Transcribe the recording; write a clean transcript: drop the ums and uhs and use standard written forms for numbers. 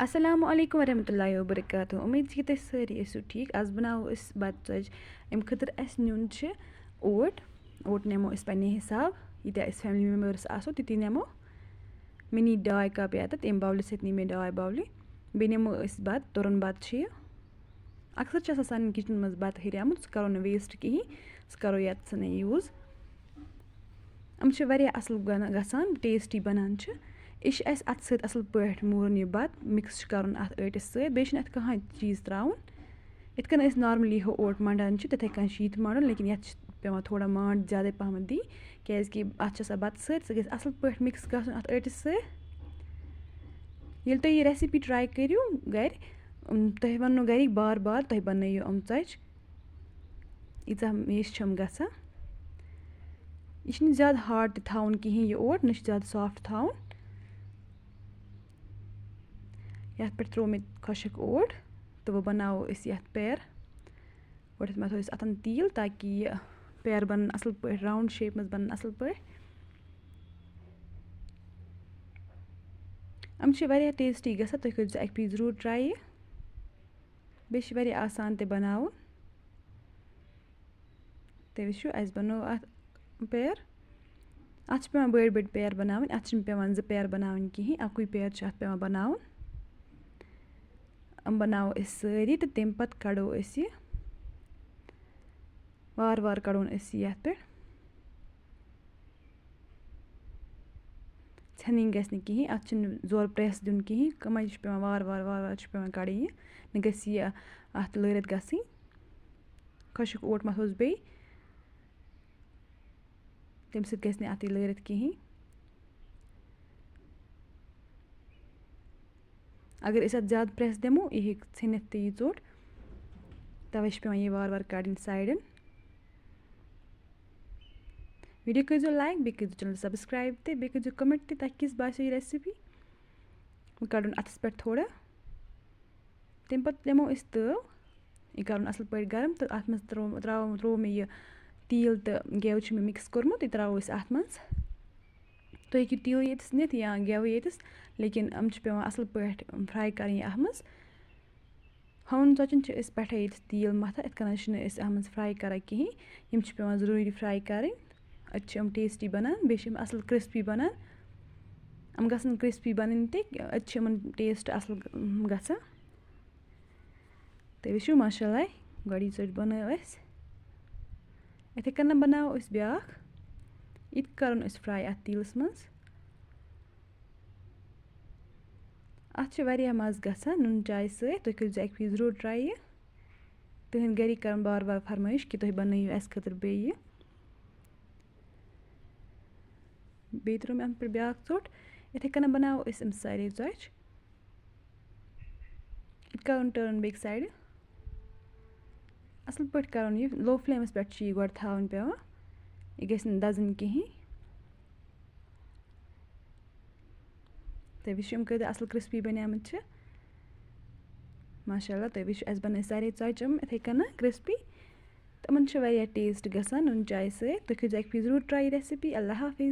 السلام علیکم ورحمۃ اللہ وبرکاتہ اُمید چھِ کہِ تُہۍ سٲری ٲسِو ٹھیٖک آز بَناوو أسۍ بَتہٕ ژۄچہِ اَمہِ خٲطرٕ اَسہِ نیُن چھِ اوٹ نِمو أسۍ پنٛنہِ حِساب ییٖتیٛاہ أسۍ فیملی مٮ۪مبٲرٕس آسو تِتی نِمو مےٚ نی 2 کَپ ییٚتٮ۪تھ اَمہِ باولہِ سۭتۍ نی مےٚ 2 باولہِ بیٚیہِ نِمو أسۍ بَتہٕ تُرُن بَتہٕ چھِ یہِ اَکثر چھِ آسان سانٮ۪ن کِچنَن منٛز بَتہٕ ہُریومُت سُہ کَرو نہٕ ویسٹ کِہیٖنۍ سُہ کَرو یَتھ ژھٕنٕے یوٗز یِم چھِ واریاہ اَصٕل گژھان ٹیسٹی بَنان چھِ یہِ چھِ اَسہِ اَتھٕ سۭتۍ اَصٕل پٲٹھۍ موٗرُن یہِ بَتہٕ مِکٕس چھُ کَرُن اَتھ ٲٹِس سۭتۍ بیٚیہِ چھِنہٕ اَتھ کٕہٕنۍ چیٖز ترٛاوُن یِتھ کٔنۍ أسۍ نارمٔلی ہُہ اوٹ مَنٛڈان چھِ تِتھَے کٔنۍ چھِ یہِ تہِ مانٛڈُن لیکِن یَتھ چھِ پٮ۪وان تھوڑا مانٛڈ زیادَے پَہمَتھ دی کیٛازِکہِ اَتھ چھِ آسان بَتہٕ سۭتۍ سُہ گژھِ اَصٕل پٲٹھۍ مِکٕس گژھُن اَتھ ٲٹِس سۭتۍ ییٚلہِ تُہۍ یہِ رٮ۪سِپی ٹرٛاے کٔرِو گَرِ تۄہہِ وَنو گَرِکۍ بار بار تُہۍ بَنٲیِو یِم ژۄچہِ ییٖژاہ میش چھِ یِم گژھان یہِ چھِنہٕ زیادٕ ہاڈ تہِ تھاوُن کِہیٖنۍ یہِ اوٹ نہ چھِ زیادٕ سافٹ تھاوُن یَتھ پٮ۪ٹھ ترٛوو مےٚ خۄشِک اوٹ تہٕ وۄنۍ بَناوو أسۍ یَتھ پیر گۄڈٮ۪تھ مَتھو أسۍ اَتھَن تیٖل تاکہِ یہِ پیر بَنَن اَصٕل پٲٹھۍ راوُنٛڈ شیپ منٛز بَنَن اَصٕل پٲٹھۍ یِم چھِ واریاہ ٹیسٹی گژھان تُہۍ کٔرۍزیو اَکہِ پھِرِ ضروٗر ٹرٛاے یہِ بیٚیہِ چھِ واریاہ آسان تہِ بَناوُن تُہۍ وٕچھِو اَسہِ بَنوو اَتھ پیر اَتھ چھِ پٮ۪وان بٔڑۍ بٔڑۍ پیر بَناوٕنۍ اَتھ چھِنہٕ پٮ۪وان 2 پیر بَناوٕنۍ کِہیٖنۍ اَکُے پیر چھُ اَتھ پٮ۪وان بَناوُن یِم بَناوو أسۍ سٲری تہٕ تمہِ پَتہٕ کَڑو أسۍ یہِ وارٕ وارٕ کَڑون أسۍ یہِ یَتھ پٮ۪ٹھ ژھٮ۪نٕنۍ گژھِ نہٕ کِہیٖنۍ اَتھ چھِنہٕ زورٕ پرٛٮ۪س دیُن کِہیٖنۍ کَمٕے چھُ پٮ۪وان وارٕ وارٕ وارٕ وارٕ چھُ پٮ۪وان کَڑٕنۍ یہِ نہ گژھِ یہِ اَتھ لٲرِتھ گژھٕنۍ خۄشِک اوٹ مَتھوس بیٚیہِ تمہِ سۭتۍ گژھِ نہٕ اَتھ یہِ لٲرِتھ کِہیٖنۍ اگر أسۍ اَتھ زیادٕ پرٛٮ۪س دِمو یہِ ہیٚکہِ ژھیٚنِتھ تہِ یہِ ژوٚٹ تَوَے چھِ پٮ۪وان یہِ وارٕ وارٕ کَڑٕنۍ سایڈَن ویٖڈیو کٔرۍزیو لایک بیٚیہِ کٔرۍزیو چَنَل سَبسکرایب تہِ بیٚیہِ کٔرۍزیو کَمٮ۪نٛٹ تہِ تۄہہِ کِژھ باسیو یہِ رٮ۪سِپی وۄنۍ کَڑُن اَتھَس پٮ۪ٹھ تھوڑا تمہِ پَتہٕ دِمو أسۍ تٲو یہِ کَرُن اَصٕل پٲٹھۍ گرم تہٕ اَتھ منٛز ترٛوو مےٚ یہِ تیٖل تہٕ گٮ۪و چھُ مےٚ مِکٕس کوٚرمُت یہِ ترٛاوو أسۍ اَتھ منٛز تُہۍ ہیٚکِو تیٖلٕے ییٚتِس نِتھ یا گٮ۪وٕے ییٚتِس لیکِن یِم چھِ پٮ۪وان اَصٕل پٲٹھۍ فرٛاے کَرٕنۍ اَتھ منٛز ہۄن ژۄچَن چھِ أسۍ پٮ۪ٹھَے ییٚتِس تیٖل مَتھان یِتھ کٔنۍ چھِنہٕ أسۍ اَتھ منٛز فرٛاے کَران کِہیٖنۍ یِم چھِ پٮ۪وان ضٔروٗری فرٛاے کَرٕنۍ اَدٕ چھِ یِم ٹیسٹی بَنان بیٚیہِ چھِ یِم اَصٕل کِرٛسپی بَنان یِم گژھن کِرٛسپی بَنٕنۍ تہِ اَدٕ چھِ یِمَن ٹیسٹ اَصٕل گژھان تُہۍ وٕچھِو ماشاء اللہ گۄڈٕ یہِ ژۄچ بَنٲو اَسہِ یِتھَے کٔنۍ بَناوو أسۍ بیٛاکھ یہِ تہِ کَرُن أسۍ فرٛاے اَتھ تیٖلَس منٛز اَتھ چھِ واریاہ مَزٕ گژھان نُن چاے سۭتۍ تُہۍ کٔرۍزیو اَکہِ پھِرِ ضروٗر ٹرٛاے یہِ تُہٕنٛدۍ گَرِکۍ کَرَن بار بار فرمٲیِش کہِ تُہۍ بَنٲیِو اَسہِ خٲطرٕ بیٚیہِ یہِ بیٚیہِ ترٛوو مےٚ اَتھ پٮ۪ٹھ بیٛاکھ ژوٚٹ یِتھَے کٔنۍ بَناوو أسۍ یِم سارے ژۄچہِ یہِ تہِ کَرُن ٹٲرٕن بیٚکہِ سایڈٕ اَصٕل پٲٹھۍ کَرُن یہِ لو فٕلیمَس پٮ۪ٹھ چھِ یہِ گۄڈٕ تھاوٕنۍ پٮ۪وان یہِ گژھِ نہٕ دَزٕنۍ کِہیٖنۍ تُہۍ وٕچھِو یِم کۭتیاہ اَصٕل کِرٛسپی بَنیمٕتۍ چھِ ماشاء اللہ تُہۍ وٕچھِو اَسہِ بَنٲے سارے ژۄچہِ یِم یِتھَے کٔنۍ کِرٛسپی تہٕ یِمَن چھِ واریاہ ٹیسٹ گژھان نُن چاے سۭتۍ تُہۍ کٔرۍزیو اَکہِ پھِرِ ضروٗر ٹرٛاے یہِ رٮ۪سِپی اللہ حافِظ